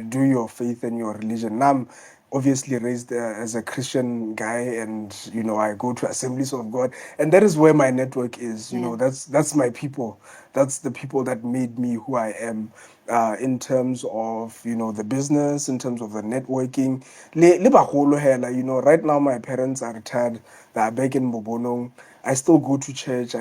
do your faith and your religion. Now I'm obviously raised as a Christian guy, and I go to Assemblies of God, and that is where my network is. That's my people. That's the people that made me who I am. In terms of the business, in terms of the networking, le bagolo hela, right now my parents are retired. They are back in Bobonong. I still go to church.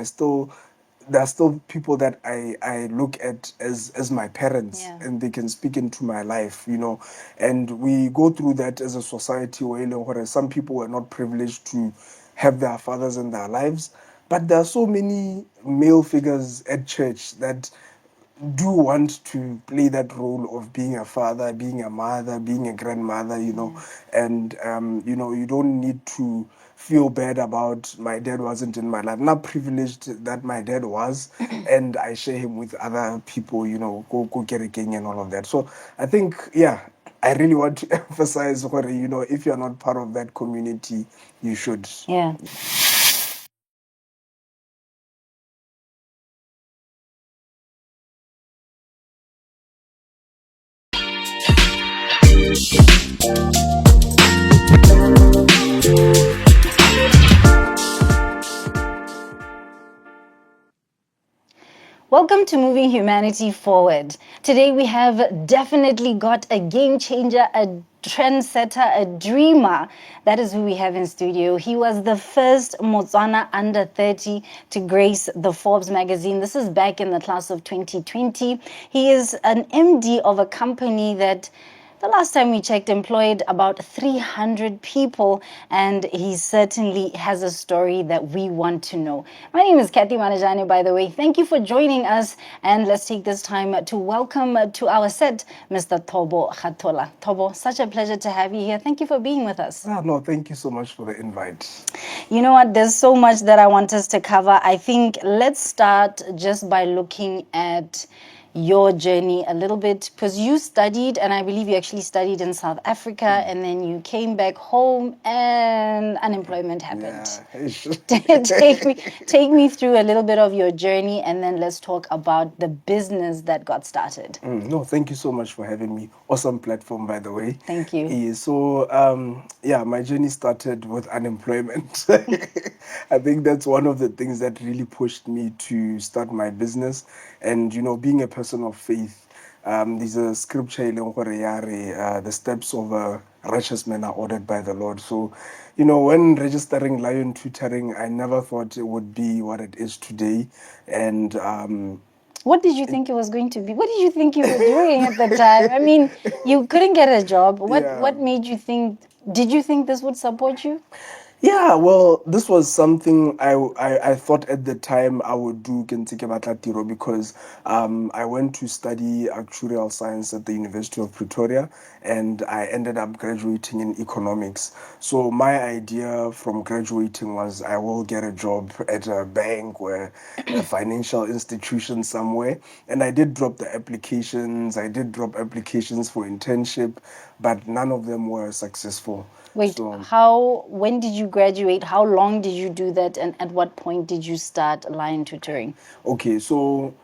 There are still people that I look at as my parents, and they can speak into my life, and we go through that as a society where some people were not privileged to have their fathers in their lives, but there are so many male figures at church that do want to play that role of being a father, being a mother, being a grandmother, and you don't need to feel bad about my dad wasn't in my life. Not privileged that my dad was, and I share him with other people, go get a gang and all of that. So I think, yeah, I really want to emphasize what, if you're not part of that community, you should. Yeah. Welcome to Moving Humanity Forward. Today we have definitely got a game changer, a trendsetter, a dreamer. That is who we have in studio. He was the first Botswana under 30 to grace the Forbes magazine. This is back in the class of 2020. He is an MD of a company that the last time we checked employed about 300 people, and he certainly has a story that we want to know. My name is Cathy Malejane, by the way. Thank you for joining us, and let's take this time to welcome to our set Mr. Thobo Khathola. Thobo, such a pleasure to have you here. Thank you for being with us. No, thank you so much for the invite. You know what? There's so much that I want us to cover. I think let's start just by looking at your journey a little bit, because you studied, and I believe you actually studied in South Africa, and then you came back home and unemployment happened. Take me through a little bit of your journey, and then let's talk about the business that got started. No, thank you so much for having me. Awesome platform, by the way. Thank you. So, my journey started with unemployment. I think that's one of the things that really pushed me to start my business. And, being a person of faith, there's a scripture in the steps of a righteous man are ordered by the Lord. So, when registering Lion Tutoring, I never thought it would be what it is today. And what did you think it was going to be? What did you think you were doing at the time? I mean, you couldn't get a job. What made you think? Did you think this would support you? Yeah, well, this was something I thought at the time I would do Tiro, because I went to study actuarial science at the University of Pretoria, and I ended up graduating in economics. So my idea from graduating was I will get a job at a bank or a financial institution somewhere. And I did drop the applications. I did drop applications for internship, but none of them were successful. Wait, when did you graduate? How long did you do that? And at what point did you start Lion Tutoring? Okay, so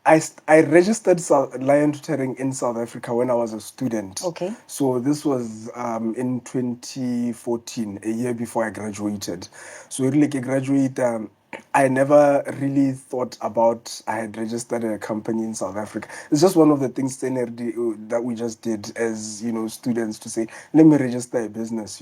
I registered Lion Tutoring in South Africa when I was a student. Okay. So this was in 2014, a year before I graduated. So really, I graduated. I never really thought about I had registered a company in South Africa. It's just one of the things that we just did as students, to say, let me register a business.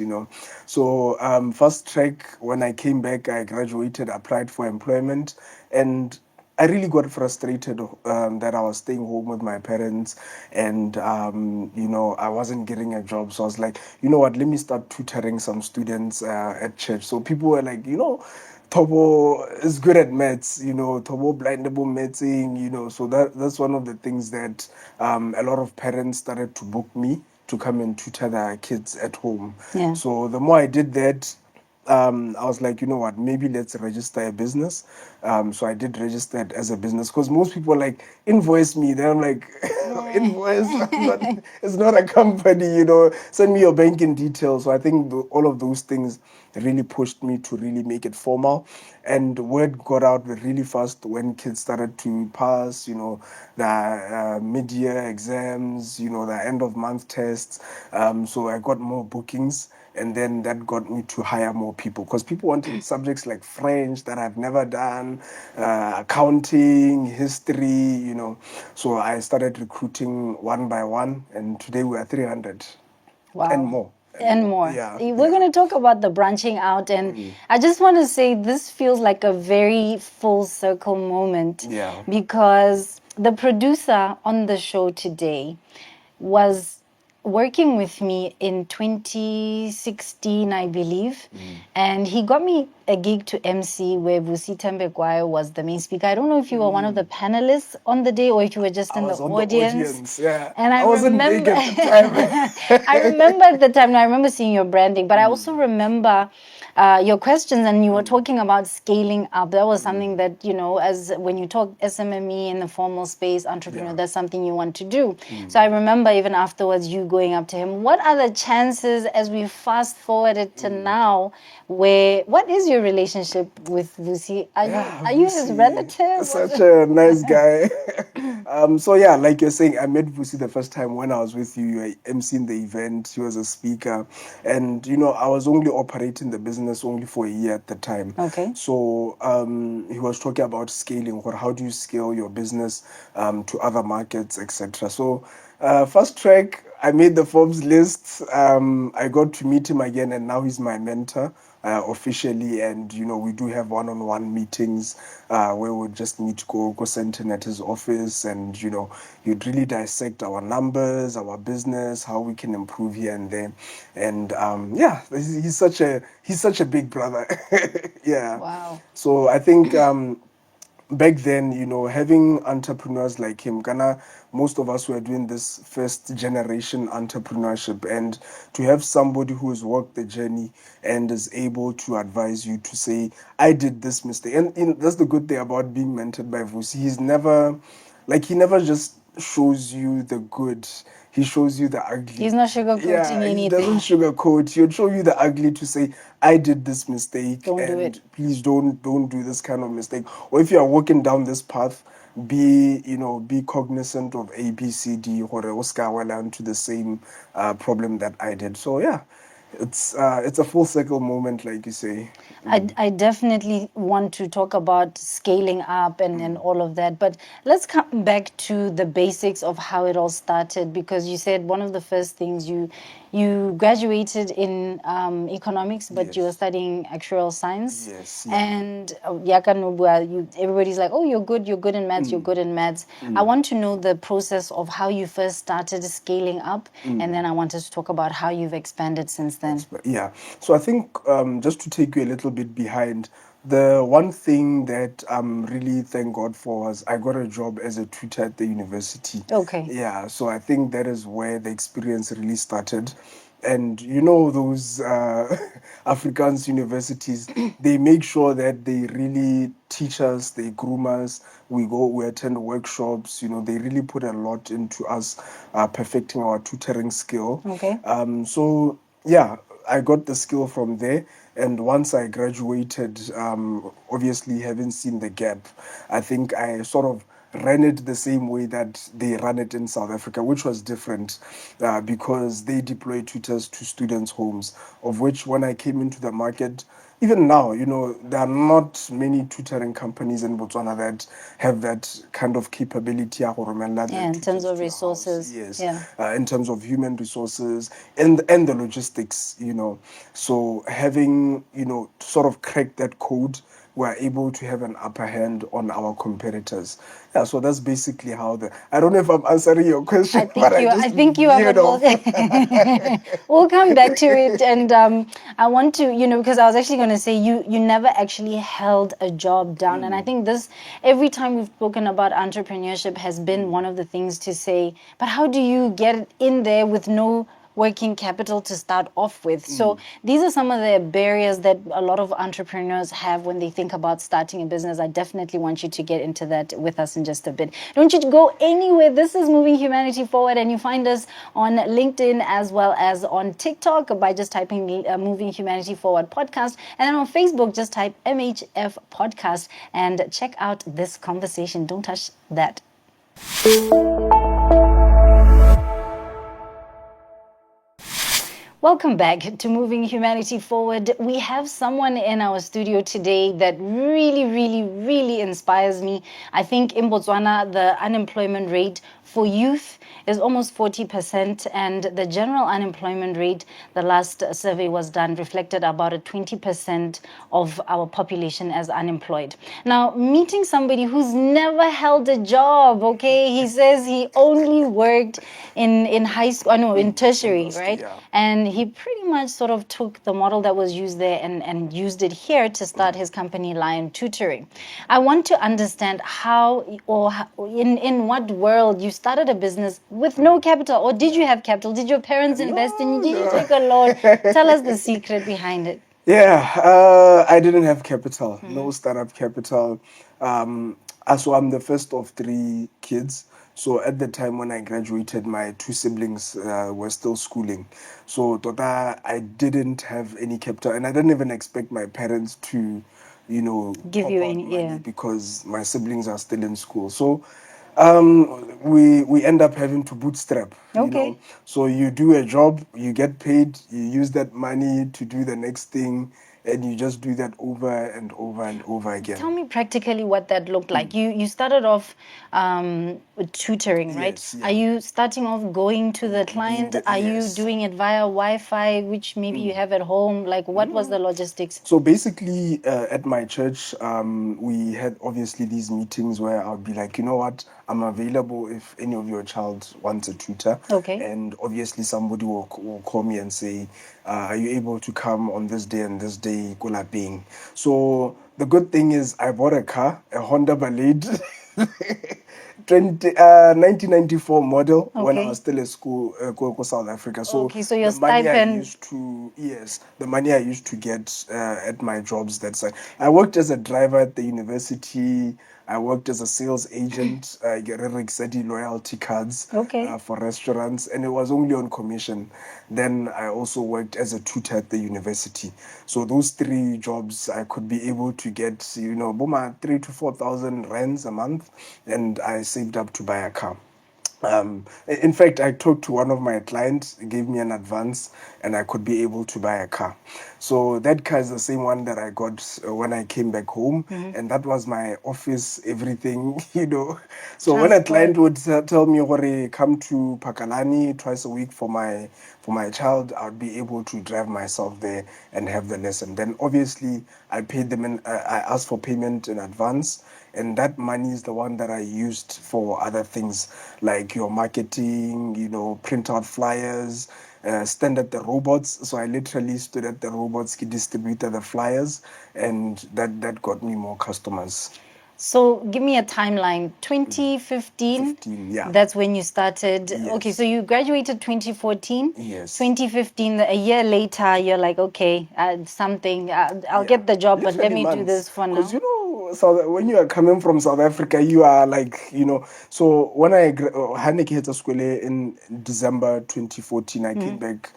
So first track, when I came back, I graduated, applied for employment, and I really got frustrated that I was staying home with my parents, and I wasn't getting a job. So I was like, you know what, let me start tutoring some students at church. So people were like, Thobo is good at maths, Thobo blindable mathsing, so that's one of the things that a lot of parents started to book me to come and tutor their kids at home. Yeah. So the more I did that, I was like, you know what, maybe let's register a business. So I did register it as a business because most people like invoice me. Then I'm like, invoice, I'm not, it's not a company, send me your banking details. So I think all of those things really pushed me to really make it formal. And word got out really fast when kids started to pass, the mid-year exams, the end of month tests. So I got more bookings, and then that got me to hire more people because people wanted subjects like French that I've never done, accounting, history, So I started recruiting one by one, and today we are 300 and Wow. more. And more. Yeah, We're going to talk about the branching out. And I just want to say this feels like a very full circle moment Yeah. because the producer on the show today was working with me in 2016, I believe. And he got me a gig to MC where Vusi Thembekwayo was the main speaker. I don't know if you were one of the panelists on the day or if you were just I in the was on the audience. audience. Yeah. And I wasn't big remember, at the time. I remember at the time, and I remember seeing your branding, but I also remember your questions, and you were talking about scaling up. That was something that, as when you talk SMME in the formal space, entrepreneur, Yeah. that's something you want to do. So I remember even afterwards you going up to him. What are the chances as we fast forwarded to now, what is your relationship with Vusi? Yeah, Are you his Vusi, relative? such a nice guy. So yeah, like you're saying, I met Vusi the first time when I was with you. You were emceeing the event. He was a speaker, and I was only operating the business only for a year at the time. Okay. So he was talking about scaling, or how do you scale your business to other markets, etc. So fast track, I made the Forbes list. I got to meet him again, and now he's my mentor officially. And we do have one-on-one meetings where we just need to go center at his office, and you'd really dissect our numbers, our business, how we can improve here and there. And yeah, he's such a big brother. Yeah. Wow. So I think back then, having entrepreneurs like him, Ghana, most of us were doing this first generation entrepreneurship, and to have somebody who has worked the journey and is able to advise you to say, I did this mistake. And that's the good thing about being mentored by Vusi. He never just shows you the good, he shows you the ugly. He's not sugarcoating Yeah, he anything. doesn't sugarcoat. He'll show you the ugly to say, I did this mistake, Don't do and it. please don't do this kind of mistake. Or if you are walking down this path, be cognizant of A, B, C, D, or Oscar well into the same problem that I did. So yeah, it's a full circle moment, like you say. I definitely want to talk about scaling up and all of that. But let's come back to the basics of how it all started, because you said one of the first things you graduated in economics, but you were Yes. studying actuarial science. Yes, yeah. And Yaka Nubua, everybody's like, oh, you're good in maths, you're good in maths. I want to know the process of how you first started scaling up, and then I wanted to talk about how you've expanded since then. Yeah. So I think just to take you a little bit behind, the one thing that I'm really thank God for was I got a job as a tutor at the university. Okay. Yeah. So I think that is where the experience really started. And those Afrikaans universities, they make sure that they really teach us, they groom us. We attend workshops. They really put a lot into us perfecting our tutoring skill. Okay. So yeah, I got the skill from there. And once I graduated, obviously having seen the gap, I think I sort of ran it the same way that they run it in South Africa, which was different because they deploy tutors to students' homes, of which when I came into the market, even now, there are not many tutoring companies in Botswana that have that kind of capability. Yeah, in terms of To your house. resources. Yes, Yeah. in terms of human resources and the logistics. So having sort of cracked that code, we're able to have an upper hand on our competitors. Yeah, so that's basically how I don't know if I'm answering your question, but I think you are, but we'll come back to it. And I want to, because I was actually going to say you never actually held a job down. And I think this, every time we've spoken about entrepreneurship, has been one of the things to say, but how do you get in there with no working capital to start off with. So these are some of the barriers that a lot of entrepreneurs have when they think about starting a business. I definitely want you to get into that with us in just a bit. Don't you go anywhere. This is Moving Humanity Forward, and you find us on LinkedIn as well as on TikTok by just typing Moving Humanity Forward podcast. And then on Facebook, just type MHF podcast and check out this conversation. Don't touch that. Welcome back to Moving Humanity Forward. We have someone in our studio today that really inspires me. I think in Botswana, the unemployment rate for youth is almost 40%, and the general unemployment rate, the last survey was done, reflected about a 20% of our population as unemployed. Now, meeting somebody who's never held a job, okay? He says he only worked in high school, in tertiary, right? Yeah. And he pretty much sort of took the model that was used there and used it here to start his company, Lion Tutoring. I want to understand how, or in what world you started a business with no capital, or did you have capital? Did your parents invest in you? Did you take a loan? Tell us the secret behind it. Yeah, I didn't have capital, no startup capital. So I'm the first of three kids. So at the time when I graduated, my two siblings were still schooling. So Tota, I didn't have any capital, and I didn't even expect my parents to, Give pop you out any, money yeah. because my siblings are still in school. So we end up having to bootstrap, Okay. So you do a job, you get paid, you use that money to do the next thing, and you just do that over and over and over again. Tell me practically what that looked like. You started off with tutoring, right? Yes, yeah. Are you starting off going to the client? Are you Yes. doing it via Wi-Fi, which maybe you have at home? Like, what was the logistics? So basically, at my church, we had obviously these meetings where I'll be like, you know what, I'm available if any of your child wants a tutor. Okay. And obviously, somebody will call me and say, are you able to come on this day and this day, Kulaping? So the good thing is, I bought a car, a Honda Balade. 1994 model when I Okay. was still at school, South Africa. So Okay, so your the money stipend. the money I used to get at my jobs that side. I worked as a driver at the university. I worked as a sales agent. I get loyalty cards Okay. for restaurants, and it was only on commission. Then I also worked as a tutor at the university. So those three jobs, I could be able to get, boma 3,000 to 4,000 rands a month, and I saved up to buy a car. In fact, I talked to one of my clients, gave me an advance, and I could be able to buy a car. So that car is the same one that I got when I came back home, and that was my office, everything, So when a client would tell me, "Hore, come to Pakalani twice a week for my child," I'd be able to drive myself there and have the lesson. Then obviously I paid them, I asked for payment in advance. And that money is the one that I used for other things like your marketing, print out flyers, stand at the robots. So I literally stood at the robots, distributed the flyers, and that got me more customers. So give me a timeline. 2015, 15, yeah. that's when you started. Yes. Okay, so you graduated 2014. Yes. 2015, a year later, you're like, okay, something, I'll get the job, but let me do this for now. Because, when you are coming from South Africa, you are like, so when I had a school in December 2014, I came back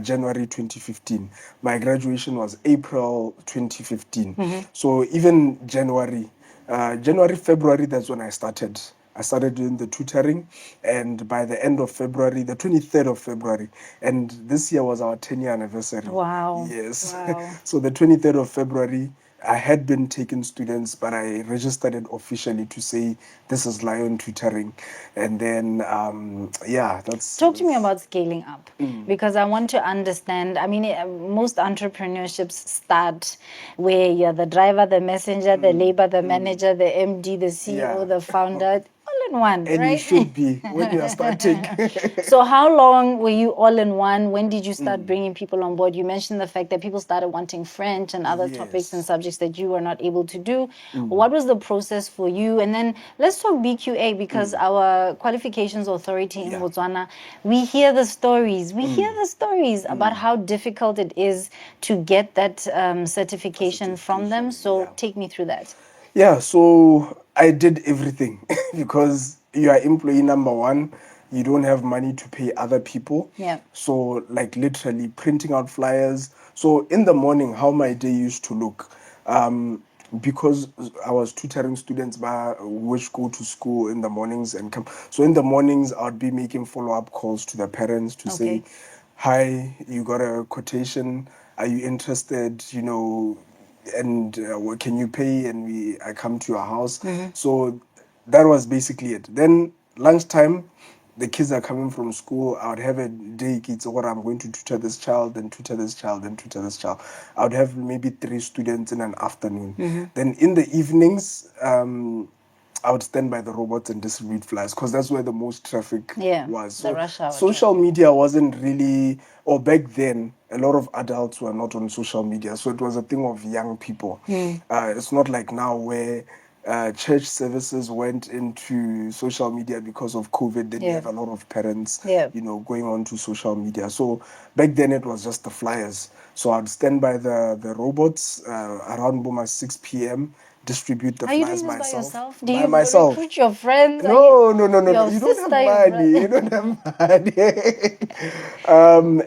January 2015. My graduation was April 2015. So even January, February, that's when I started. I started doing the tutoring, and by the end of February, the 23rd of February, and this year was our 10-year anniversary. Wow. Yes. Wow. So the 23rd of February, I had been taking students, but I registered it officially to say this is Lion Tutoring. And then, that's... Talk to me about scaling up, because I want to understand. I mean, most entrepreneurships start where you're the driver, the messenger, the labor, the manager, the MD, the CEO, Yeah. the founder. All in one, And you right? should be when you are starting. So how long were you all in one? When did you start bringing people on board? You mentioned the fact that people started wanting French and other topics and Yes. subjects that you were not able to do. What was the process for you? And then let's talk BQA, because our qualifications authority in Yeah. Botswana, we hear the stories. We hear the stories about how difficult it is to get that certification from them. So Yeah. take me through that. Yeah, so I did everything because you are employee number one. You don't have money to pay other people. Yeah. So, like, literally printing out flyers. So, in the morning, how my day used to look, because I was tutoring students which go to school in the mornings and come. So, in the mornings, I'd be making follow up calls to the parents to say, Okay. hi, you got a quotation? Are you interested? And what can you pay? And I come to your house. So that was basically it. Then lunchtime, the kids are coming from school. I would have a day kids, or I'm going to tutor this child, and tutor this child, and tutor this child. I would have maybe 3 students in an afternoon. Then in the evenings, I would stand by the robots and distribute flyers because that's where the most traffic Yeah, was. the So rush hour social traffic. media wasn't really, or back then, a lot of adults were not on social media. So it was a thing of young people. It's not like now where church services went into social media because of COVID. Then you Yeah. have a lot of parents, Yeah. going on to social media. So back then it was just the flyers. So I'd stand by the robots around Boma 6 p.m., distribute the Are you flyers doing this by myself. yourself? Do By you myself. recruit your friends? Are you No, no, no, no, no. your You don't have sister, your money. brother? You don't have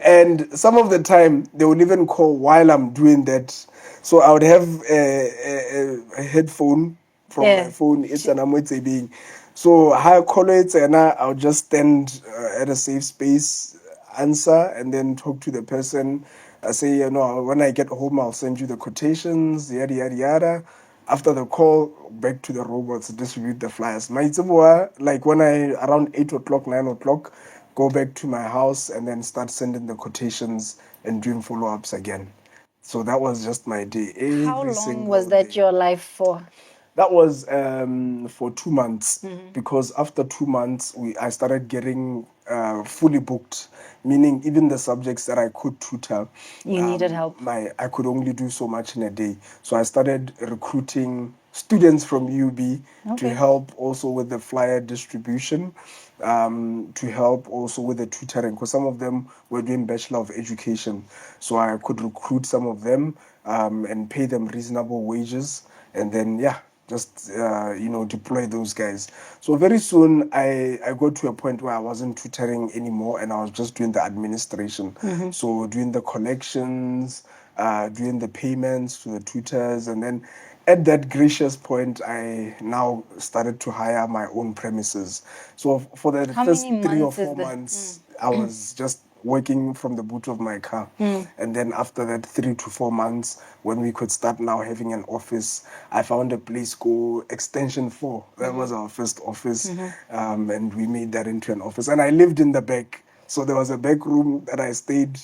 money. And some of the time, they would even call while I'm doing that. So I would have a headphone from my Yeah. phone. It's an amwetse being. So I call it and I would just stand at a safe space, answer, and then talk to the person. I say, when I get home, I'll send you the quotations, yada, yada, yada. After the call, back to the robots, distribute the flyers. My Itzibua, like when around 8 o'clock, 9 o'clock, go back to my house and then start sending the quotations and doing follow ups again. So that was just my day, How every long was single that day. your life for? That was for 2 months because after 2 months, I started getting fully booked, meaning even the subjects that I could tutor, You needed help. I could only do so much in a day. So I started recruiting students from UB to Okay. help also with the flyer distribution, to help also with the tutoring, because some of them were doing Bachelor of Education. So I could recruit some of them and pay them reasonable wages. And then, yeah, just deploy those guys. So very soon I got to a point where I wasn't tutoring anymore and I was just doing the administration. So doing the collections, doing the payments to the tutors, and then at that gracious point I now started to hire my own premises. So for the How first many 3 or months is 4 the months I was just working from the boot of my car. And then after that 3 to 4 months, when we could start now having an office, I found a place called Extension 4. That was our first office. And we made that into an office. And I lived in the back. So there was a back room that I stayed,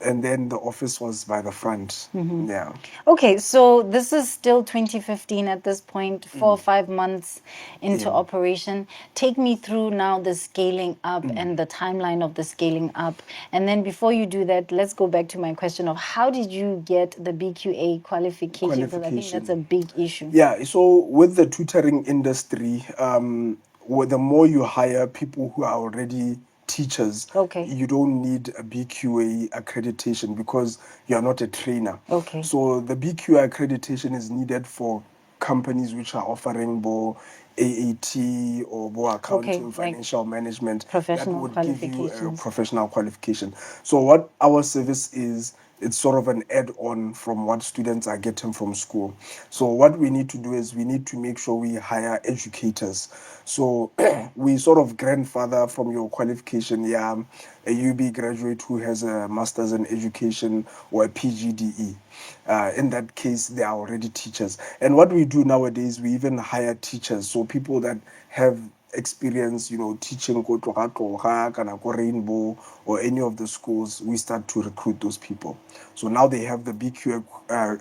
and then the office was by the front. Yeah. Okay, so this is still 2015 at this point, 4 or 5 months into Yeah. operation. Take me through now the scaling up and the timeline of the scaling up. And then before you do that, let's go back to my question of how did you get the BQA qualification? Because I think that's a big issue. Yeah, so with the tutoring industry, the more you hire people who are already teachers, Okay. you don't need a BQA accreditation because you are not a trainer. Okay. So the BQA accreditation is needed for companies which are offering AAT or accounting, Okay, like financial management, that professional would give you a qualifications. professional qualification. So what our service is, it's sort of an add-on from what students are getting from school. So what we need to do is we need to make sure we hire educators. So we sort of grandfather from your qualification, yeah, a UB graduate who has a master's in education or a PGDE. In that case, they are already teachers. And what we do nowadays, we even hire teachers. So people that have experience, teaching ko Tloga kana ko Rainbow or any of the schools, we start to recruit those people. So now they have the BQ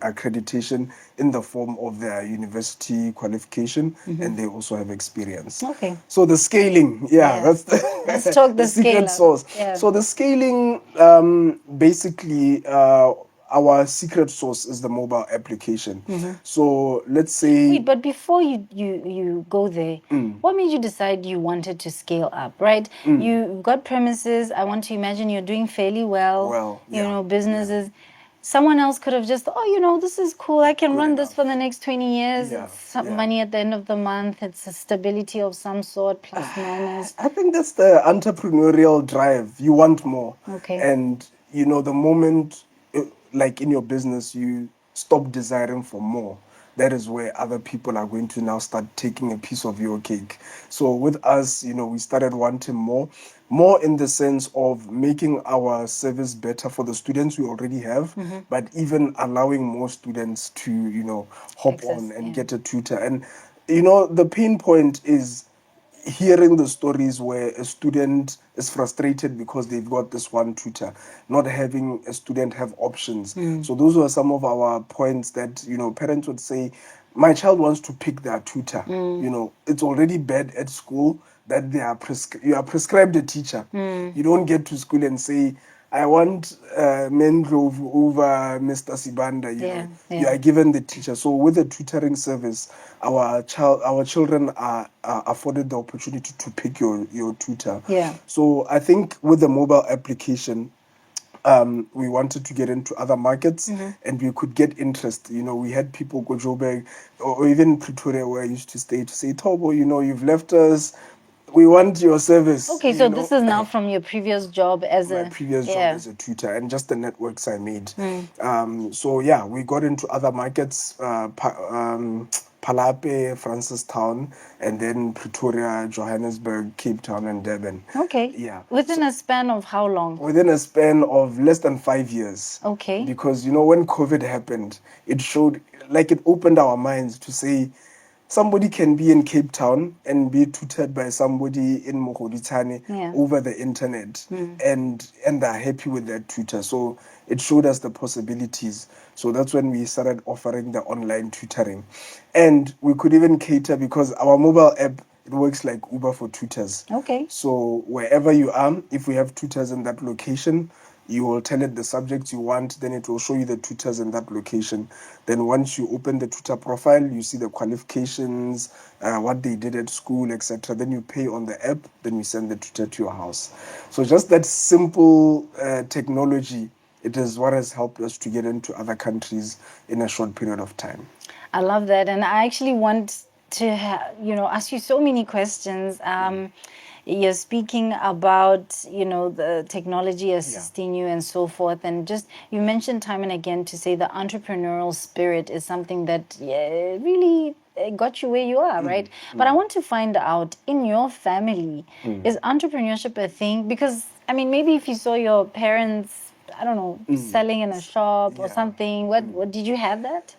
accreditation in the form of their university qualification, and they also have experience. Okay. So the scaling, that's Let's talk the secret scale up. sauce. Yeah. So the scaling, basically, our secret sauce is the mobile application. So let's say. Wait, but before you go there, what made you decide you wanted to scale up, right? You got premises. I want to imagine you're doing fairly well. Businesses. Someone else could have just, this is cool. I can run this for the next 20 years. It's some money at the end of the month. It's a stability of some sort, plus minus. I think that's the entrepreneurial drive. You want more. Okay. And, the moment, like in your business, you stop desiring for more, that is where other people are going to now start taking a piece of your cake. So with us, we started wanting more in the sense of making our service better for the students we already have, but even allowing more students to, hop on and get a tutor. And, the pain point is hearing the stories where a student is frustrated because they've got this one tutor, not having a student have options. So those were some of our points that, parents would say, my child wants to pick their tutor. It's already bad at school that you are prescribed a teacher. You don't get to school and say, I want Mangrove over Mr. Sibanda. You are given the teacher. So with the tutoring service, our children are afforded the opportunity to pick your tutor. Yeah. So I think with the mobile application, we wanted to get into other markets, and we could get interest. We had people go Joburg or even Pretoria, where I used to stay, to say, Thobo, you've left us. We want your service. Okay, so this is now from your previous job as my previous job as a tutor, and just the networks I made. So yeah, we got into other markets, Palape, Francistown, and then Pretoria, Johannesburg, Cape Town, and Durban. Okay. Yeah. Within a span of how long? Within a span of less than 5 years. Okay. Because, when COVID happened, it opened our minds to say, somebody can be in Cape Town and be tutored by somebody in Mogoditane over the internet, and they're happy with that tutor. So it showed us the possibilities. So that's when we started offering the online tutoring. And we could even cater, because our mobile app, it works like Uber for tutors. Okay. So wherever you are, if we have tutors in that location, you will tell it the subjects you want, then it will show you the tutors in that location. Then once you open the tutor profile, you see the qualifications, what they did at school, etc. Then you pay on the app, then we send the tutor to your house. So just that simple technology, it is what has helped us to get into other countries in a short period of time. I love that. And I actually want to ask you so many questions. You're speaking about the technology assisting you and so forth, and just you mentioned time and again to say the entrepreneurial spirit is something that really got you where you are, right? But I want to find out, in your family, is entrepreneurship a thing? Because maybe if you saw your parents, I don't know, selling in a shop or something, what did you have that?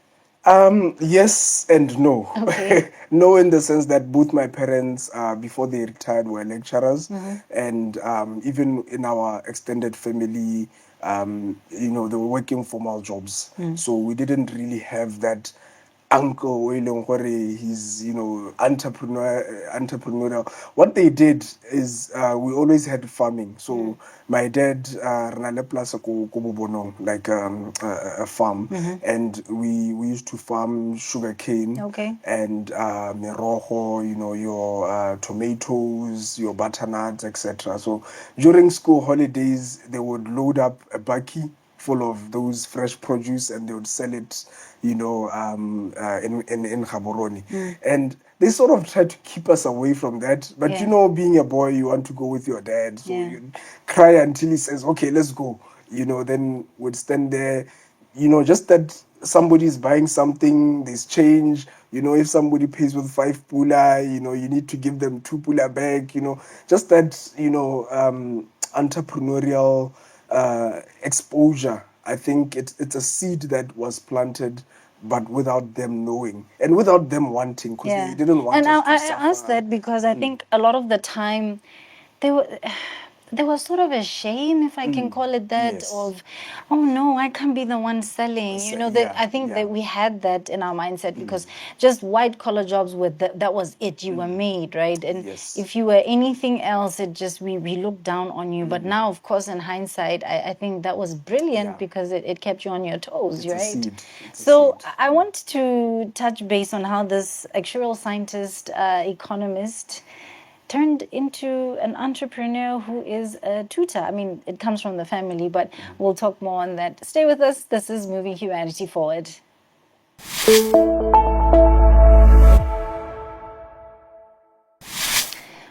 Yes and no. Okay. No, in the sense that both my parents, before they retired, were lecturers, and even in our extended family, they were working formal jobs. So we didn't really have that uncle he's entrepreneurial. What they did is, we always had farming. So my dad ran a place like a farm, and we used to farm sugarcane, and meroho, your tomatoes, your butternuts, etc. So during school holidays, they would load up a bakkie full of those fresh produce, and they would sell it, in Gaborone. And they sort of tried to keep us away from that. But being a boy, you want to go with your dad, so you cry until he says, "Okay, let's go." Then we'd stand there. Just that somebody's buying something, there's change. If somebody pays with 5 pula, you need to give them 2 pula back. Just that, entrepreneurial exposure. I think it's a seed that was planted but without them knowing and without them wanting, because they didn't want And us to I suffer. asked that because I think a lot of the time they were there was sort of a shame, if I can call it that, Yes. of, oh no, I can't be the one selling. You know, that I think that we had that in our mindset because just white collar jobs with that was it. You were made, right? And Yes. if you were anything else, it just we looked down on you. But now, of course, in hindsight, I think that was brilliant because it kept you on your toes, It's a right? seed. It's a So seed. I want to touch base on how this actuarial scientist, economist, turned into an entrepreneur who is a tutor. I mean, it comes from the family, but we'll talk more on that. Stay with us. This is Moving Humanity Forward.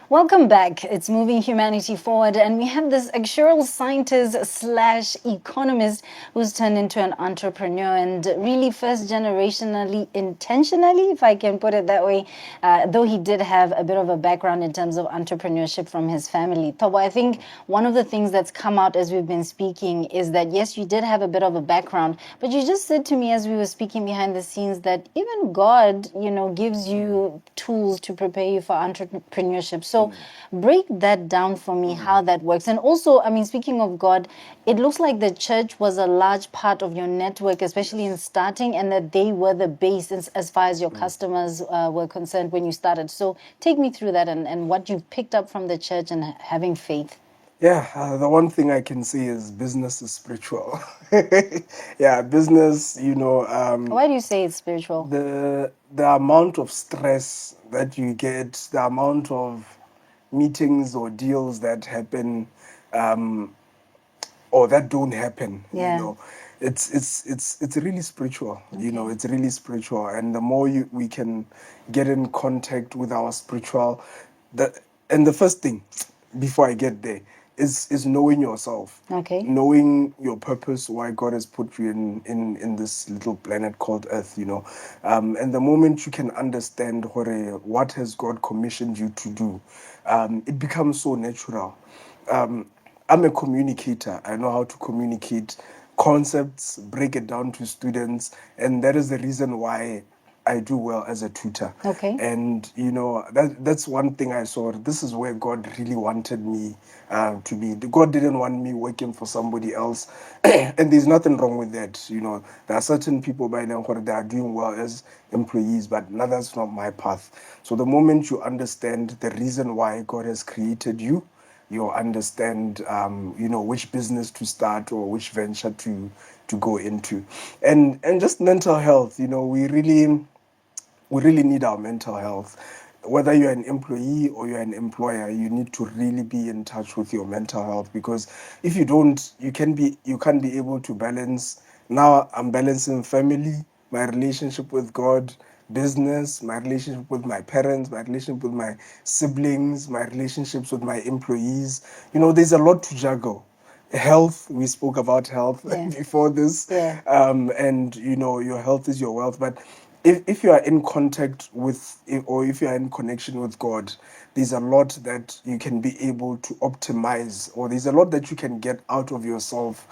Welcome back. It's Moving Humanity Forward, and we have this actuarial scientist slash economist who's turned into an entrepreneur, and really first generationally, intentionally, if I can put it that way, though he did have a bit of a background in terms of entrepreneurship from his family. Thobo, I think one of the things that's come out as we've been speaking is that, yes, you did have a bit of a background, but you just said to me as we were speaking behind the scenes that even God, gives you tools to prepare you for entrepreneurship. So break that down for me, how that works. And also, I mean, speaking of God, it looks like the church was a large part of your network, especially in starting, and that they were the base as far as your customers were concerned when you started. So take me through that and what you've picked up from the church and having faith. Yeah, the one thing I can say is business is spiritual. Yeah, business, Why do you say it's spiritual? the amount of stress that you get, the amount of meetings or deals that happen, or that don't happen, it's really spiritual. It's really spiritual, and the more we can get in contact with our spiritual, that and the first thing before I get there is knowing yourself, knowing your purpose, why God has put you in this little planet called Earth, and the moment you can understand what has God commissioned you to do, it becomes so natural. I'm a communicator. I know how to communicate concepts, break it down to students, and that is the reason why I do well as a tutor. And that's one thing I saw. This is where God really wanted me to be. God didn't want me working for somebody else, and there's nothing wrong with that. There are certain people by now who are doing well as employees, but no, that's not my path. So the moment you understand the reason why God has created you, you'll understand, which business to start or which venture to go into, and just mental health. We really need our mental health. Whether you're an employee or you're an employer, you need to really be in touch with your mental health, because if you don't, you can't be able to balance. Now I'm balancing family, my relationship with God, business, my relationship with my parents, my relationship with my siblings, my relationships with my employees. There's a lot to juggle. Health, we spoke about health before this. And your health is your wealth. But if you are in contact with, or if you are in connection with God, there's a lot that you can be able to optimize, or there's a lot that you can get out of yourself,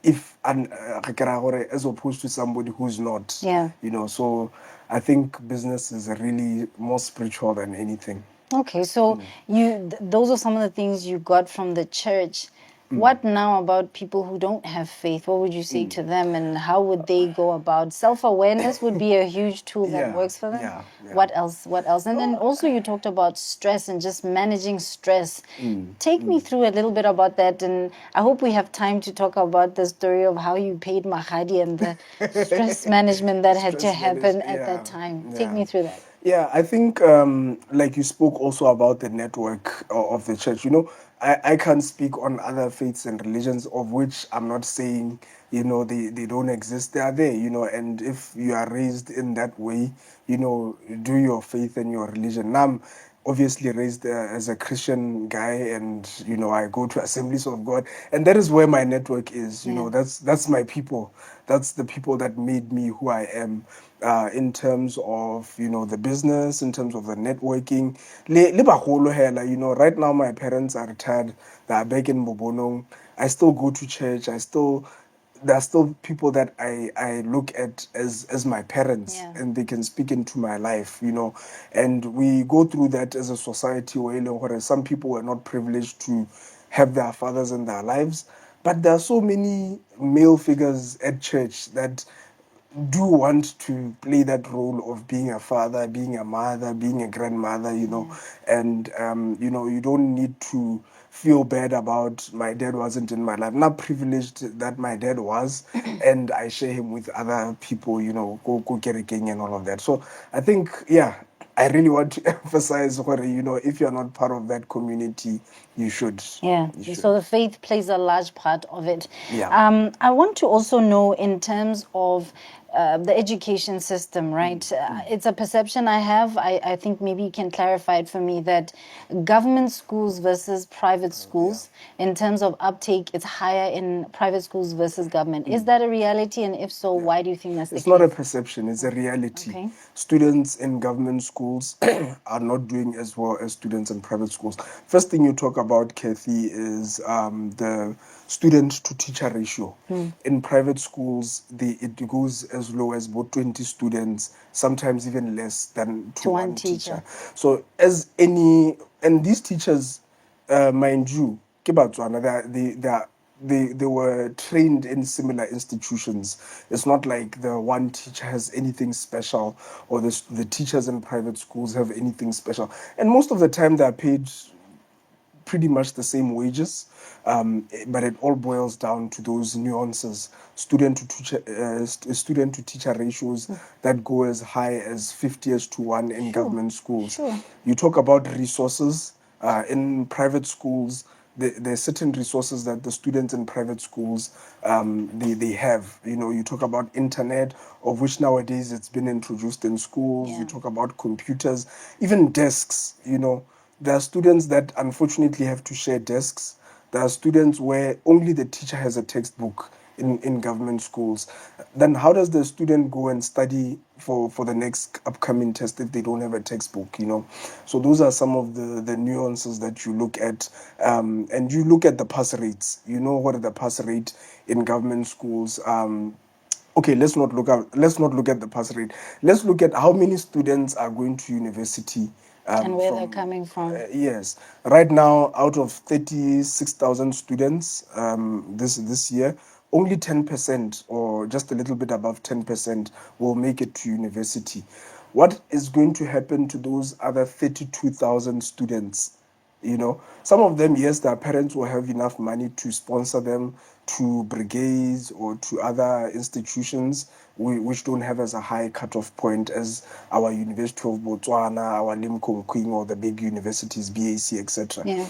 as opposed to somebody who's not. So I think business is really more spiritual than anything. Okay, so those are some of the things you got from the church. What now about people who don't have faith? What would you say to them, and how would they go about? Self-awareness would be a huge tool that works for them. What else? What else? And then also you talked about stress and just managing stress. Take me through a little bit about that, and I hope we have time to talk about the story of how you paid Mahadi and the stress management that had to happen at that time. Take me through that. Yeah, I think, like you spoke also about the network of the church. I can't speak on other faiths and religions, of which I'm not saying, they don't exist. They are there, and if you are raised in that way, do your faith and your religion. Now, I'm obviously raised as a Christian guy, and I go to Assemblies of God, and that is where my network is. That's my people. That's the people that made me who I am, in terms of the business, in terms of the networking. Le bagolo hela, right now my parents are retired. They are back in Bobonong. I still go to church. I still there are still people that I look at as my parents, Yeah. and they can speak into my life, and we go through that as a society where some people were not privileged to have their fathers in their lives, but there are so many male figures at church that do want to play that role of being a father, being a mother, being a grandmother, and you don't need to feel bad about my dad wasn't in my life. Not privileged that my dad was, and I share him with other people, go get a gang and all of that. So I think, yeah, I really want to emphasize where, if you're not part of that community, you should. Yeah, You should. so the faith plays a large part of it. Yeah. I want to also know in terms of the education system, right? It's a perception I have. I think maybe you can clarify it for me that government schools versus private schools, in terms of uptake, it's higher in private schools versus government. Is that a reality? And if so, why do you think that's the It's case? not a perception, it's a reality. Okay. Students in government schools are not doing as well as students in private schools. First thing you talk about, Cathy, is the student to teacher ratio. In private schools, it goes as low as about 20 students, sometimes even less than to one teacher. So and these teachers, mind you, ke Botswana, they were trained in similar institutions. It's not like the one teacher has anything special, or the teachers in private schools have anything special. And most of the time they're paid pretty much the same wages, but it all boils down to those nuances. Student to teacher ratios that go as high as 50:1 in government schools. Sure. You talk about resources in private schools. There are certain resources that the students in private schools they have. You talk about internet, of which nowadays it's been introduced in schools. Yeah. You talk about computers, even desks. There are students that unfortunately have to share desks. There are students where only the teacher has a textbook in government schools. Then how does the student go and study for the next upcoming test if they don't have a textbook? So those are some of the nuances that you look at, and you look at the pass rates. What are the pass rate in government schools? Okay, let's not look at the pass rate. Let's look at how many students are going to university. And where they're coming from. Yes, right now, out of 36,000 students this year, only 10%, or just a little bit above 10%, will make it to university. What is going to happen to those other 32,000 students? Some of them, yes, their parents will have enough money to sponsor them to brigades or to other institutions which don't have as a high cutoff point as our University of Botswana, our Limpopo, or the big universities, BAC, etc. Yeah.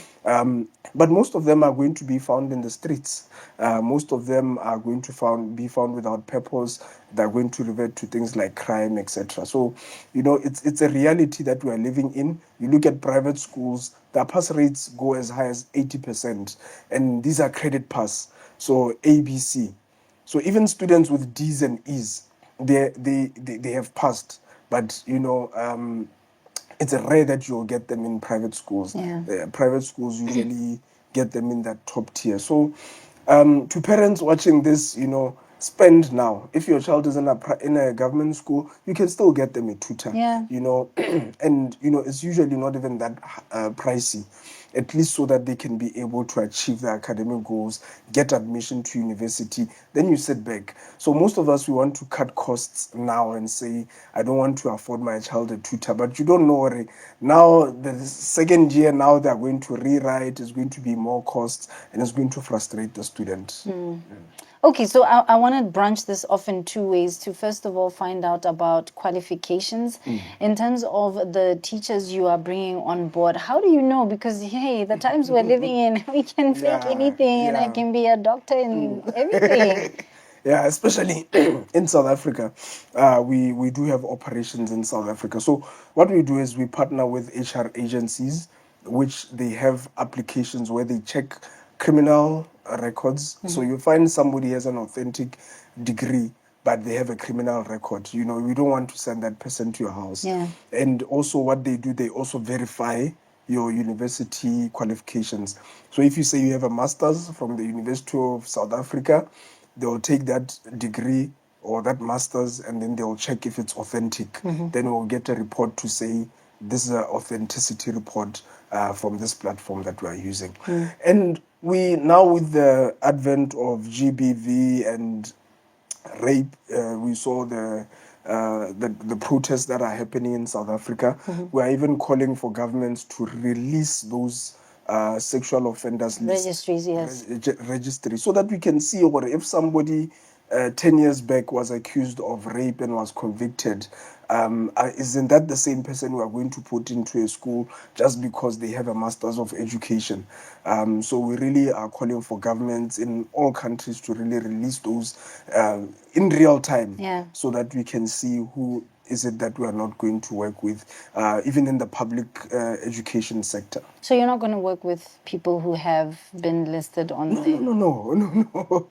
But most of them are going to be found in the streets. Most of them are going to be found without purpose. They're going to revert to things like crime, etc. So, it's a reality that we are living in. You look at private schools, their pass rates go as high as 80%, and these are credit pass, so ABC. So even students with D's and E's, they have passed, but it's rare that you'll get them in private schools. Yeah. Private schools usually get them in that top tier. So, to parents watching this, spend now. If your child is in a government school, you can still get them a tutor. Yeah. And it's usually not even that pricey. At least so that they can be able to achieve their academic goals, get admission to university. Then you sit back. So most of us, we want to cut costs now and say, I don't want to afford my child a tutor. But you don't know, now the second year, now they're going to rewrite, it's going to be more costs, and it's going to frustrate the student. Okay, so I want to branch this off in two ways. To first of all find out about qualifications in terms of the teachers you are bringing on board. How do you know? Because hey, the times we're living in, we can fake anything, and I can be a doctor and everything. Yeah, especially in South Africa. We do have operations in South Africa. So what we do is we partner with HR agencies, which they have applications where they check criminal records. So you find somebody has an authentic degree, but they have a criminal record. We don't want to send that person to your house. Yeah. And also what they do, they also verify your university qualifications. So if you say you have a master's from the University of South Africa, they'll take that degree or that master's, and then they'll check if it's authentic. Then we'll get a report to say this is an authenticity report from this platform that we are using. And we now, with the advent of GBV and rape, we saw the protests that are happening in South Africa. We are even calling for governments to release those sexual offenders Registries, yes. registry, so that we can see what if somebody 10 years back was accused of rape and was convicted. Isn't that the same person we are going to put into a school just because they have a master's of education? So we really are calling for governments in all countries to really release those in real time, so that we can see who is it that we are not going to work with, even in the public education sector. So you're not going to work with people who have been listed on No.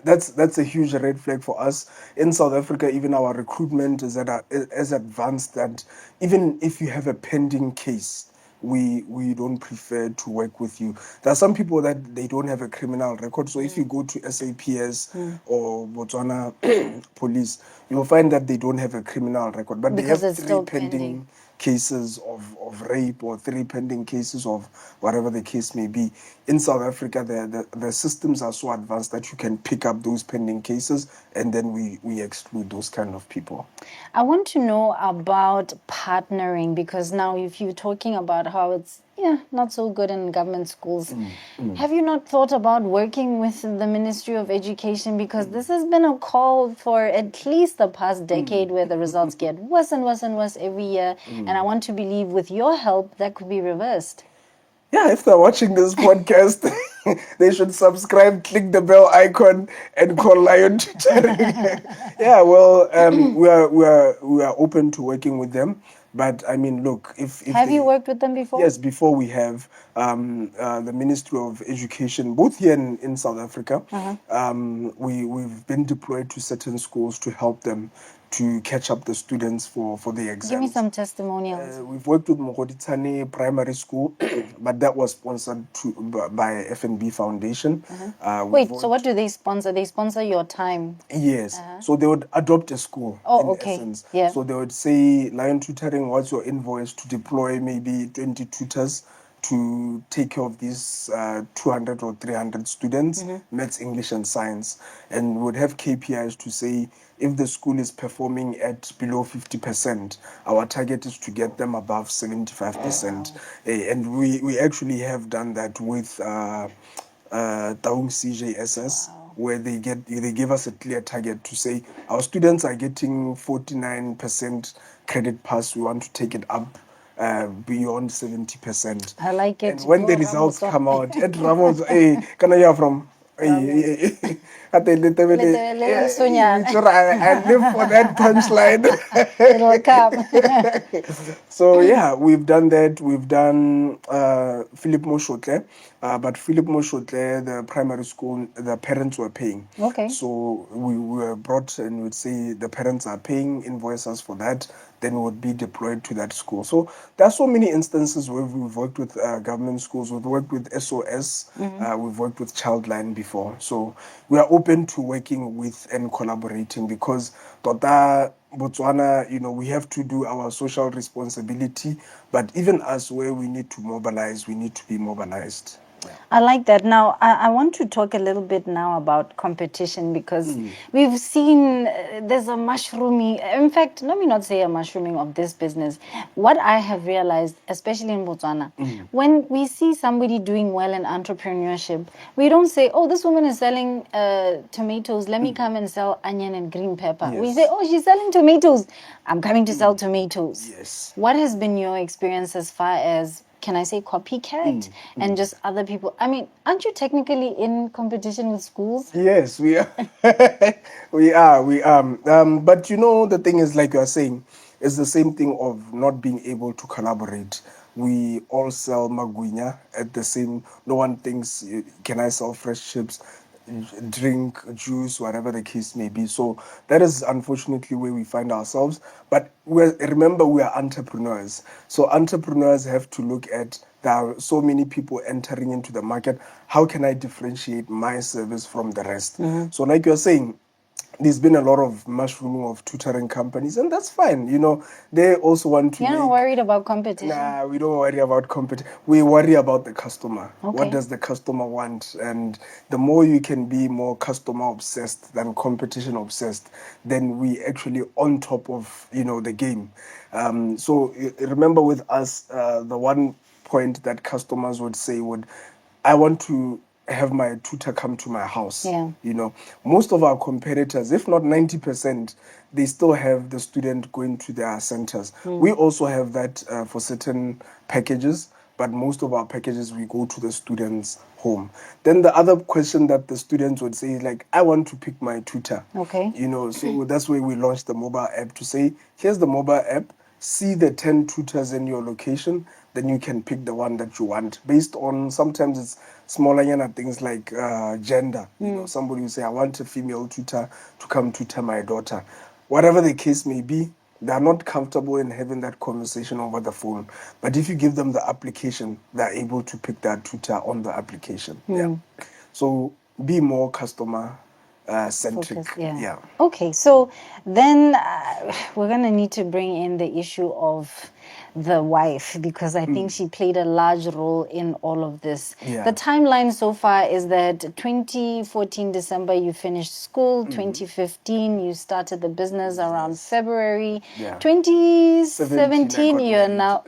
That's a huge red flag for us. In South Africa, even our recruitment is as advanced that even if you have a pending case, we don't prefer to work with you. There are some people that they don't have a criminal record. So if you go to SAPS or Botswana police, you'll find that they don't have a criminal record, but because they have it's 3 still pending cases of rape, or 3 pending cases of whatever the case may be. In South Africa, the systems are so advanced that you can pick up those pending cases, and then we exclude those kind of people. I want to know about partnering, because now if you're talking about how it's not so good in government schools, have you not thought about working with the Ministry of Education? Because this has been a call for at least the past decade, where the results get worse and worse and worse every year. And I want to believe with your help that could be reversed. Yeah, if they're watching this podcast, they should subscribe, click the bell icon, and call Lion Tutoring. Yeah, well, we are open to working with them. But I mean, look, if have you worked with them before? Yes, before we have the Ministry of Education, both here in South Africa. We've been deployed to certain schools to help them to catch up the students for the exams. Give me some testimonials. We've worked with Mogoditsane Primary School, but that was sponsored by FNB Foundation. Wait, so what do they sponsor? They sponsor your time? Yes. So they would adopt a school, essence. Yeah. So they would say, Lion Tutoring, what's your invoice to deploy maybe 20 tutors to take care of these 200 or 300 students, maths, English, and science. And we would have KPIs to say, if the school is performing at below 50%, our target is to get them above 75%. And we actually have done that with Taung CJSS. Where they give us a clear target to say our students are getting 49% credit pass. We want to take it up beyond 70%. I like it. And when the results come out, at Ramos, hey, can I hear from? I live for that punchline. It'll come. So yeah, we've done that. We've done Philip Moshotle, but Philip Moshotle, the primary school, the parents were paying. Okay. So we were brought and would say the parents are paying, invoice us for that, then would be deployed to that school. So there are so many instances where we've worked with government schools. We've worked with SOS. We've worked with Childline before. So we are open to working with and collaborating, because Tota Botswana, we have to do our social responsibility. But even us, where we need to mobilize, we need to be mobilized. I like that. Now, I want to talk a little bit now about competition, because we've seen there's a mushrooming. In fact, let me not say a mushrooming of this business. What I have realized, especially in Botswana, when we see somebody doing well in entrepreneurship, we don't say, oh, this woman is selling tomatoes. Let me come and sell onion and green pepper. Yes. We say, oh, she's selling tomatoes. I'm coming to sell tomatoes. Yes. What has been your experience as far as, can I say, copycat and just other people? I mean, aren't you technically in competition with schools? Yes, we are. We are. But the thing is, like you are saying, it's the same thing of not being able to collaborate. We all sell maguinya at the same. No one thinks, can I sell fresh chips? drink juice, whatever the case may be. So that is unfortunately where we find ourselves. But remember, we are entrepreneurs. So entrepreneurs have to look at, there are so many people entering into the market. How can I differentiate my service from the rest? So like you're saying, there's been a lot of mushrooming of tutoring companies, and that's fine. They also want to You're not worried about competition? Nah, we don't worry about competition. We worry about the customer. Okay. What does the customer want? And the more you can be more customer obsessed than competition obsessed, then we actually on top of, the game. So remember with us, the one point that customers would say I want to have my tutor come to my house. Yeah. Most of our competitors, if not 90%, they still have the student going to their centers. We also have that for certain packages, but most of our packages, we go to the student's home. Then the other question that the students would say is like, I want to pick my tutor. Okay. So that's why we launched the mobile app to say, here's the mobile app, see the 10 tutors in your location, then you can pick the one that you want based on, sometimes it's smaller things like gender. Somebody will say, I want a female tutor to come tutor my daughter. Whatever the case may be, they're not comfortable in having that conversation over the phone. But if you give them the application, they're able to pick that tutor on the application. Yeah. So be more customer centric. Focus, yeah. Yeah. Okay, so then we're going to need to bring in the issue of the wife, because I think she played a large role in all of this. Yeah. The timeline so far is that 2014 December you finished school, 2015 you started the business around February, Yeah. 2017 I got you're married. now,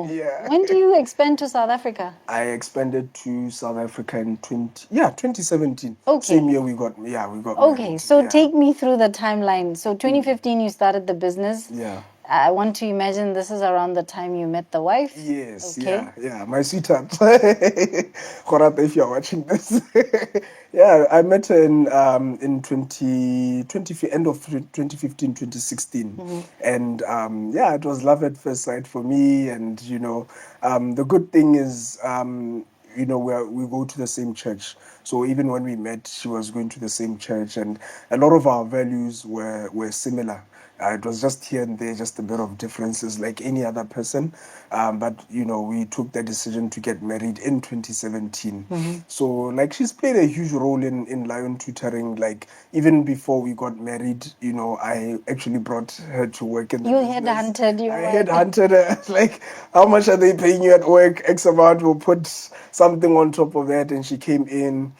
Yeah. when do you expand to South Africa? I expanded to South Africa in 2017. Okay. Same year we got married. Okay, so Yeah. take me through the timeline. So 2015 you started the business. Yeah. I want to imagine this is around the time you met the wife. Yes, Okay. yeah, my sweetheart. Korata, if you're watching this. Yeah, I met her in 20 end of 2015, 2016. And yeah, it was love at first sight for me. And, the good thing is, we go to the same church. So even when we met, she was going to the same church, and a lot of our values were similar. It was just here and there, just a bit of differences like any other person. But, we took the decision to get married in 2017. So, like, she's played a huge role in Lion Tutoring. Like, even before we got married, I actually brought her to work in the business. Headhunted your I wife. headhunted her. Like, how much are they paying you at work? X amount, we'll put something on top of that. And she came in.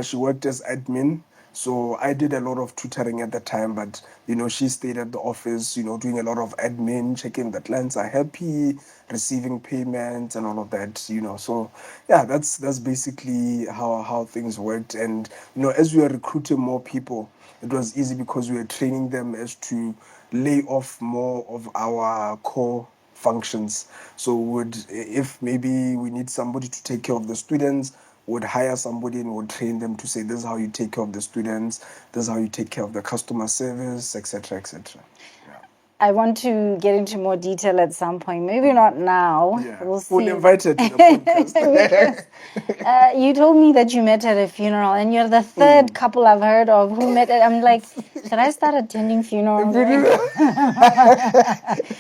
She worked as admin. So I did a lot of tutoring at the time, but she stayed at the office, doing a lot of admin, checking that clients are happy, receiving payments and all of that, So yeah, that's basically how things worked. And as we were recruiting more people, it was easy because we were training them as to lay off more of our core functions. So if maybe we need somebody to take care of the students, would hire somebody and would train them to say, this is how you take care of the students, this is how you take care of the customer service, etc., etc. Yeah. I want to get into more detail at some point. Maybe not now. Yeah. We'll see. We'll invite her to the podcast. Because you told me that you met at a funeral, and you're the third couple I've heard of who met at. I'm like, should I start attending funerals?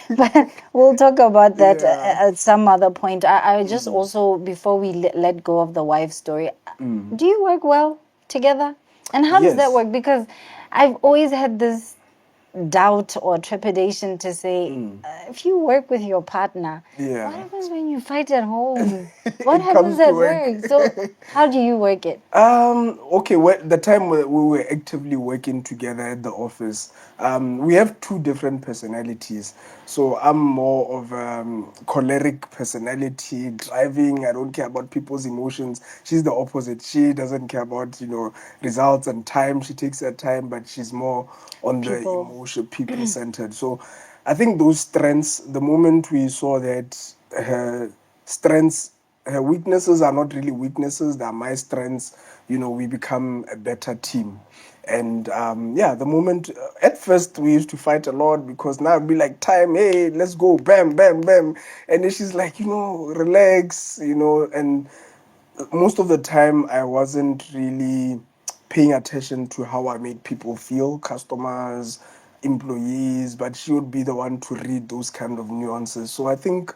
But we'll talk about that at some other point. I just also, before we let go of the wife story, do you work well together? And how does that Yes. work? Because I've always had this doubt or trepidation to say, if you work with your partner, Yeah. what happens when you fight at home? What It happens comes at to work. work? So how do you work it? Okay, the time we were actively working together at the office, we have two different personalities. So I'm more of choleric personality, driving. I don't care about people's emotions. She's the opposite. She doesn't care about, results and time. She takes her time, but she's more on the emotion, people-centered. So I think those strengths, the moment we saw that her strengths, her weaknesses are not really weaknesses, they are my strengths, we become a better team. And the moment, at first we used to fight a lot because now it'd be like time, hey, let's go, bam, bam, bam. And then she's like, relax, and most of the time I wasn't really paying attention to how I made people feel, customers, employees, but she would be the one to read those kind of nuances. So I think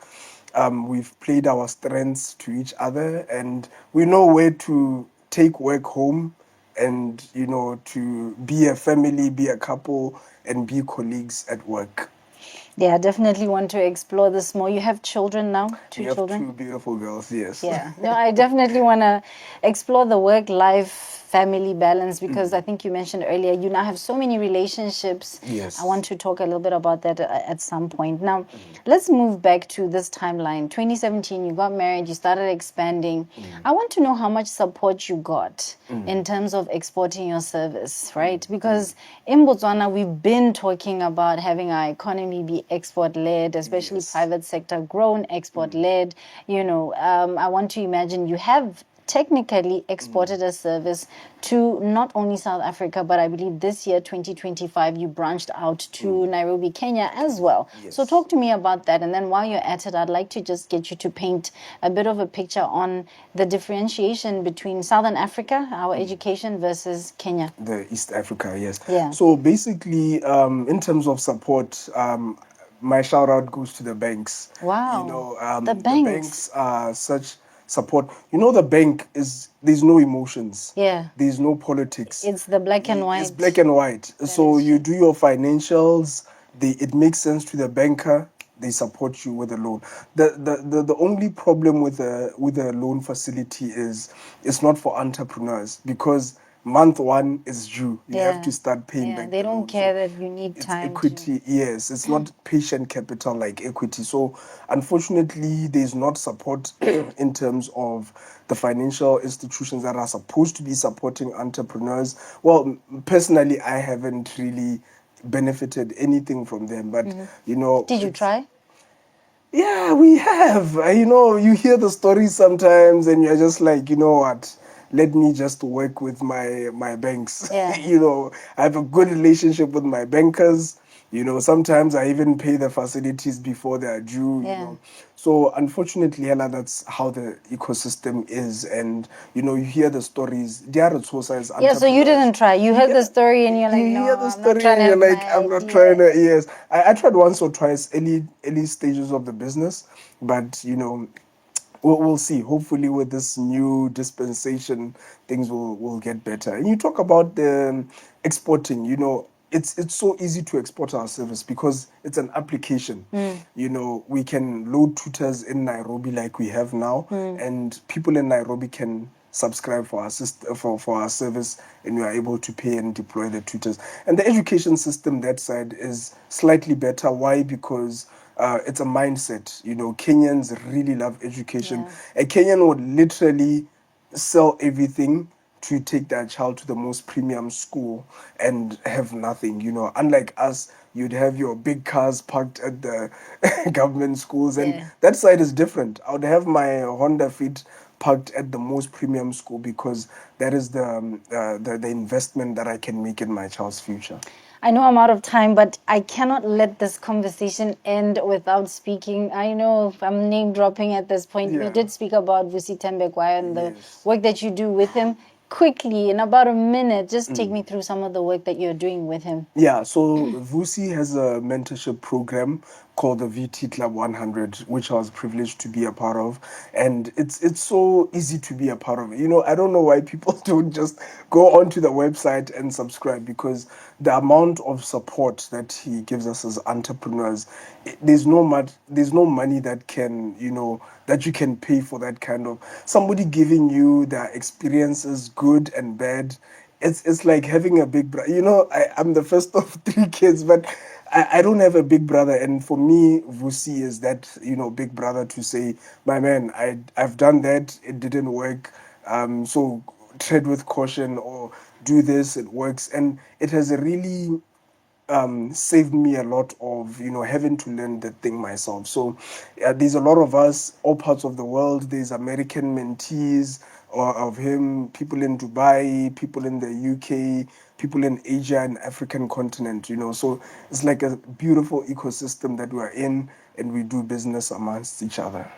we've played our strengths to each other, and we know where to take work home, and to be a family, be a couple, and be colleagues at work. Yeah, I definitely want to explore this more. You have children now? We have 2 beautiful girls, yes. Yeah, no, I definitely want to explore the work-life family balance, because I think you mentioned earlier you now have so many relationships. Yes. I want to talk a little bit about that at some point. Now, let's move back to this timeline. 2017, you got married, you started expanding. I want to know how much support you got in terms of exporting your service, right? Because in Botswana, we've been talking about having our economy be export-led, especially Yes. private sector grown, export-led. I want to imagine you have technically exported a service to not only South Africa, but I believe this year, 2025, you branched out to Nairobi, Kenya as well. Yes. So talk to me about that. And then while you're at it, I'd like to just get you to paint a bit of a picture on the differentiation between Southern Africa, our education, versus Kenya. The East Africa, yes. Yeah. So basically, in terms of support, my shout out goes to the banks. Wow. The The banks. banks are such support. The bank there's no emotions. Yeah. There's no politics. It's the black and white. It's black and white. So you do your financials, it makes sense to the banker. They support you with a loan. The only problem with a loan facility is it's not for entrepreneurs, because month one is due. You have to start paying back. They the don't loan. care So that you need it's time. equity. Yes, it's not patient capital like equity. So unfortunately, there's not support in terms of the financial institutions that are supposed to be supporting entrepreneurs. Well, personally, I haven't really benefited anything from them, but Did you try? yeah, we have. You hear the stories sometimes, and you're just like, you know what? Let me just work with my banks. Yeah. I have a good relationship with my bankers. Sometimes I even pay the facilities before they are due. Yeah. So unfortunately, Ella, that's how the ecosystem is, and you hear the stories. They are resources. Yeah, so you didn't try. You heard the story and you're like, You no, hear the I'm story not trying and to you're have like, my I'm not idea. trying to. Yes, I tried once or twice, early stages of the business, but we'll see. Hopefully, with this new dispensation, things will get better. And you talk about the exporting. It's so easy to export our service because it's an application. We can load tutors in Nairobi like we have now, and people in Nairobi can subscribe for our for our service, and we are able to pay and deploy the tutors. And the education system that side is slightly better. Why? Because it's a mindset. Kenyans really love education. Yeah. A Kenyan would literally sell everything to take their child to the most premium school and have nothing. Unlike us, you'd have your big cars parked at the government schools, and Yeah. that side is different. I would have my Honda Fit parked at the most premium school because that is the investment that I can make in my child's future. I know I'm out of time, but I cannot let this conversation end without speaking. I know I'm name dropping at this point. Yeah. You did speak about Vusi Thembekwayo and the Yes. work that you do with him. Quickly, in about a minute, just take me through some of the work that you're doing with him. Yeah, so Vusi has a mentorship program called the VT Club 100, which I was privileged to be a part of, and it's so easy to be a part of. I don't know why people don't just go onto the website and subscribe, because the amount of support that he gives us as entrepreneurs, there's no money that can that you can pay for that kind of somebody giving you their experiences, good and bad. It's like having a big brother. I'm the first of 3 kids, but I don't have a big brother. And for me, Vusi is that, big brother to say, my man, I've done that. It didn't work. So tread with caution, or do this, it works. And it has really saved me a lot of having to learn the thing myself. So there's a lot of us, all parts of the world. There's American mentees of him, people in Dubai, people in the UK, people in Asia and African continent. So it's like a beautiful ecosystem that we're in, and we do business amongst each other.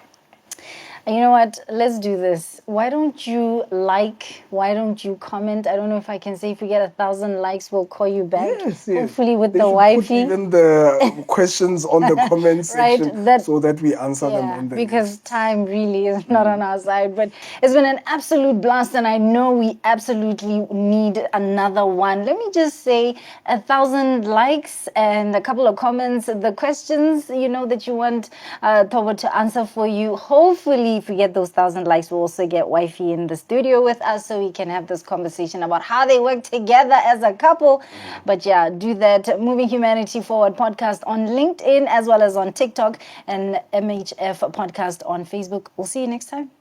And you know what? Let's do this. Why don't you like? Why don't you comment? I don't know if I can say if we get 1,000 likes, we'll call you back. Yes, Hopefully with they the should put wifey. even the questions on the comment Right, section that so that we answer them yeah, on the because next. time really is not on our side. But it's been an absolute blast, and I know we absolutely need another one. Let me just say 1,000 likes and a couple of comments. The questions that you want Thobo to answer for you. Hopefully, if we get those 1,000 likes, we'll also get wifey in the studio with us so we can have this conversation about how they work together as a couple. But yeah, do that. Moving Humanity Forward podcast on LinkedIn as well as on TikTok, and MHF podcast on Facebook. We'll see you next time.